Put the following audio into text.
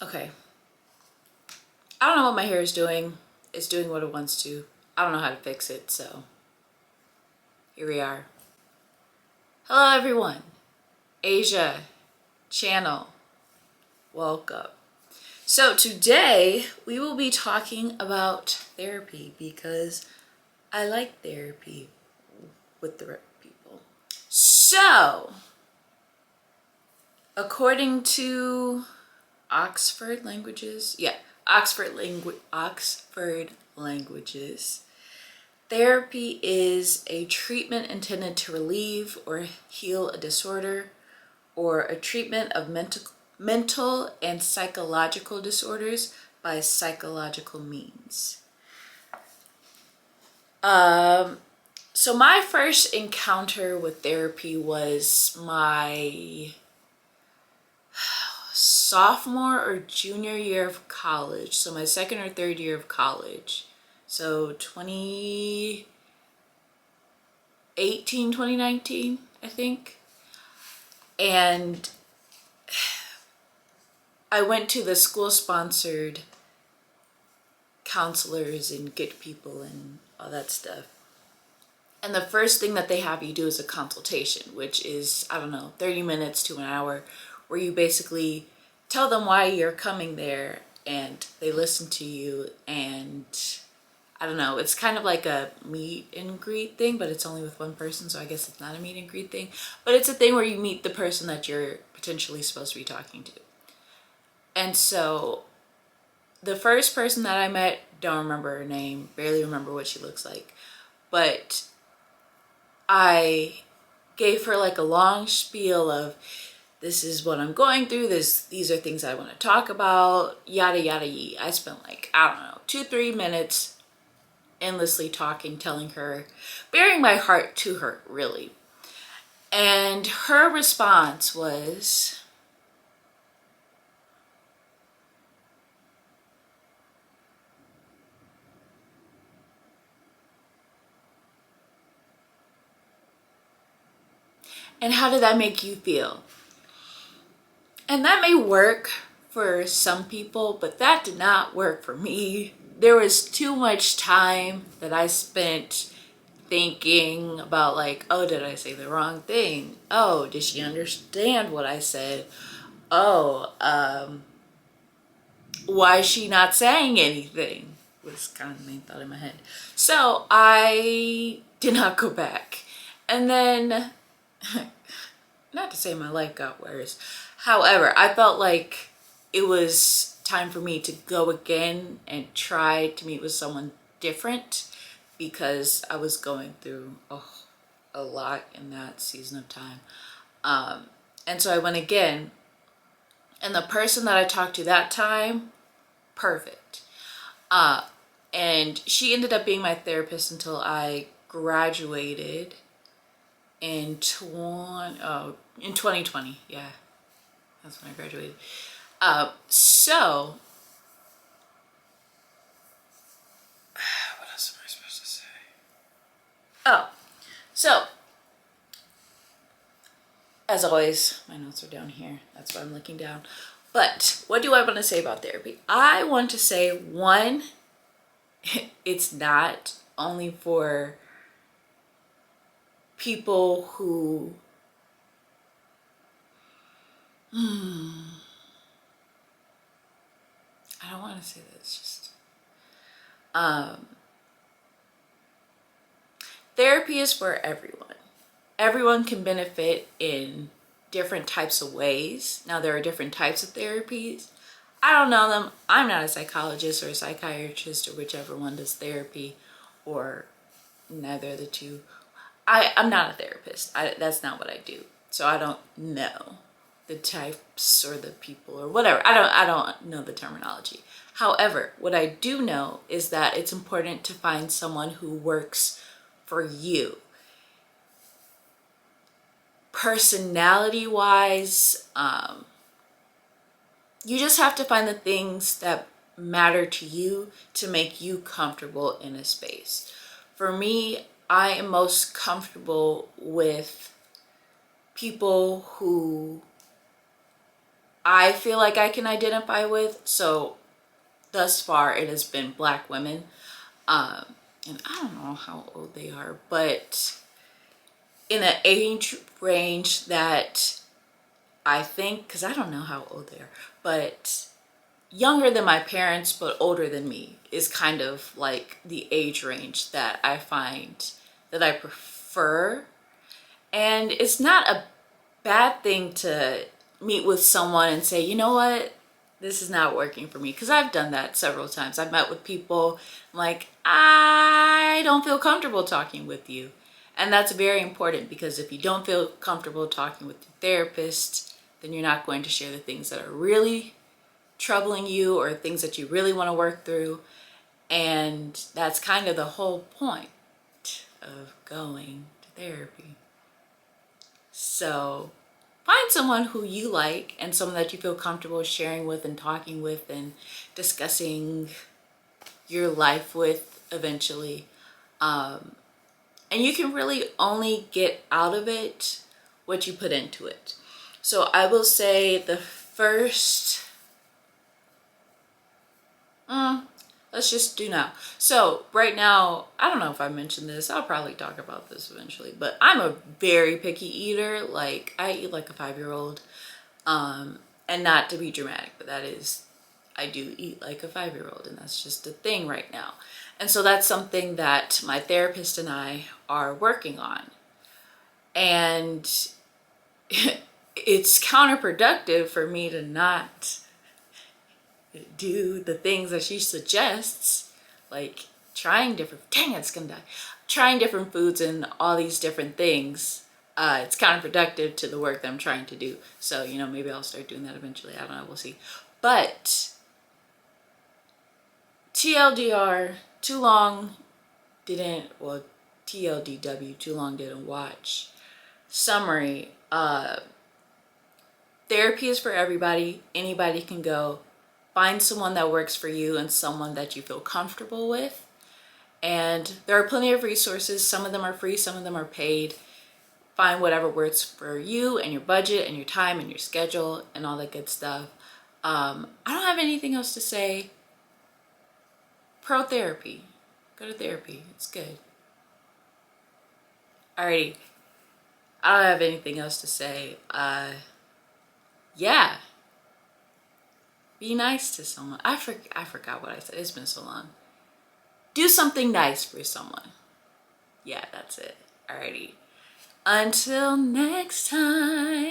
Okay. I don't know what my hair is doing. It's doing what it wants to. I don't know how to fix it, so here we are. Hello everyone. Asia channel. Welcome. So today we will be talking about therapy because I like therapy with the right people. So, according to Oxford Languages, Oxford Languages, therapy is a treatment intended to relieve or heal a disorder or a treatment of mental and psychological disorders by psychological means. So my first encounter with therapy was my sophomore or junior year of college. So my second or third year of college. So 2019, I think. And I went to the school-sponsored counselors and Get People and all that stuff. And the first thing that they have you do is a consultation, which is, 30 minutes to an hour, where you basically tell them why you're coming there and they listen to you. And it's kind of like a meet and greet thing, but it's only with one person, so I guess it's not a meet and greet thing. But it's a thing where you meet the person that you're potentially supposed to be talking to. And so the first person that I met, don't remember her name, barely remember what she looks like, but I gave her like a long spiel of, this is what I'm going through, these are things I want to talk about, yada yada yee. I spent 2-3 minutes endlessly talking, telling her, bearing my heart to her, really. And her response was, and how did that make you feel? And that may work for some people, but that did not work for me. There was too much time that I spent thinking about oh, did I say the wrong thing? Oh, did she understand what I said? Oh, why is she not saying anything? Was kind of the main thought in my head. So I did not go back. And then, not to say my life got worse. However, I felt like it was time for me to go again and try to meet with someone different because I was going through a lot in that season of time. And so I went again, and the person that I talked to that time, perfect. And she ended up being my therapist until I graduated in 2020. Yeah, that's when I graduated. So what else am I supposed to say? Oh, so as always, my notes are down here. That's why I'm looking down. But what do I want to say about therapy? I want to say, one, it's not only for people who I don't want to say that. It's just therapy is for everyone. Everyone can benefit in different types of ways. Now, there are different types of therapies. I don't know them. I'm not a psychologist or a psychiatrist or whichever one does therapy, or neither of the two. I'm not a therapist. That's not what I do. So I don't know the types or the people or whatever. I don't know the terminology. However, what I do know is that it's important to find someone who works for you. Personality wise, you just have to find the things that matter to you to make you comfortable in a space. For me, I am most comfortable with people who I feel like I can identify with. So thus far it has been Black women. And I don't know how old they are, but in an age range that I think, because I don't know how old they are, but younger than my parents but older than me is kind of like the age range that I find that I prefer. And it's not a bad thing to meet with someone and say, you know what, this is not working for me, because I've done that several times. I've met with people, I'm like, I don't feel comfortable talking with you. And that's very important, because if you don't feel comfortable talking with your therapist, then you're not going to share the things that are really troubling you or things that you really want to work through. And that's kind of the whole point of going to therapy. So find someone who you like and someone that you feel comfortable sharing with and talking with and discussing your life with eventually. And you can really only get out of it what you put into it. So I will say the first, let's just do now. So right now, I don't know if I mentioned this, I'll probably talk about this eventually, but I'm a very picky eater. Like, I eat like a 5-year-old. And not to be dramatic, but that is, I do eat like a 5-year-old, and that's just a thing right now. And so that's something that my therapist and I are working on. And it's counterproductive for me to not do the things that she suggests, like trying different, dang, it's gonna die, trying different foods and all these different things. It's counterproductive to the work that I'm trying to do. So, you know, maybe I'll start doing that eventually. I don't know, we'll see. But TLDR, too long didn't, well, TLDW, too long didn't watch. Summary, therapy is for everybody. Anybody can go. Find someone that works for you and someone that you feel comfortable with. And there are plenty of resources. Some of them are free, some of them are paid. Find whatever works for you and your budget and your time and your schedule and all that good stuff. I don't have anything else to say. Pro therapy. Go to therapy. It's good. Alrighty. I don't have anything else to say. Yeah. Be nice to someone. I forgot what I said. It's been so long. Do something nice for someone. Yeah, that's it. Alrighty. Until next time.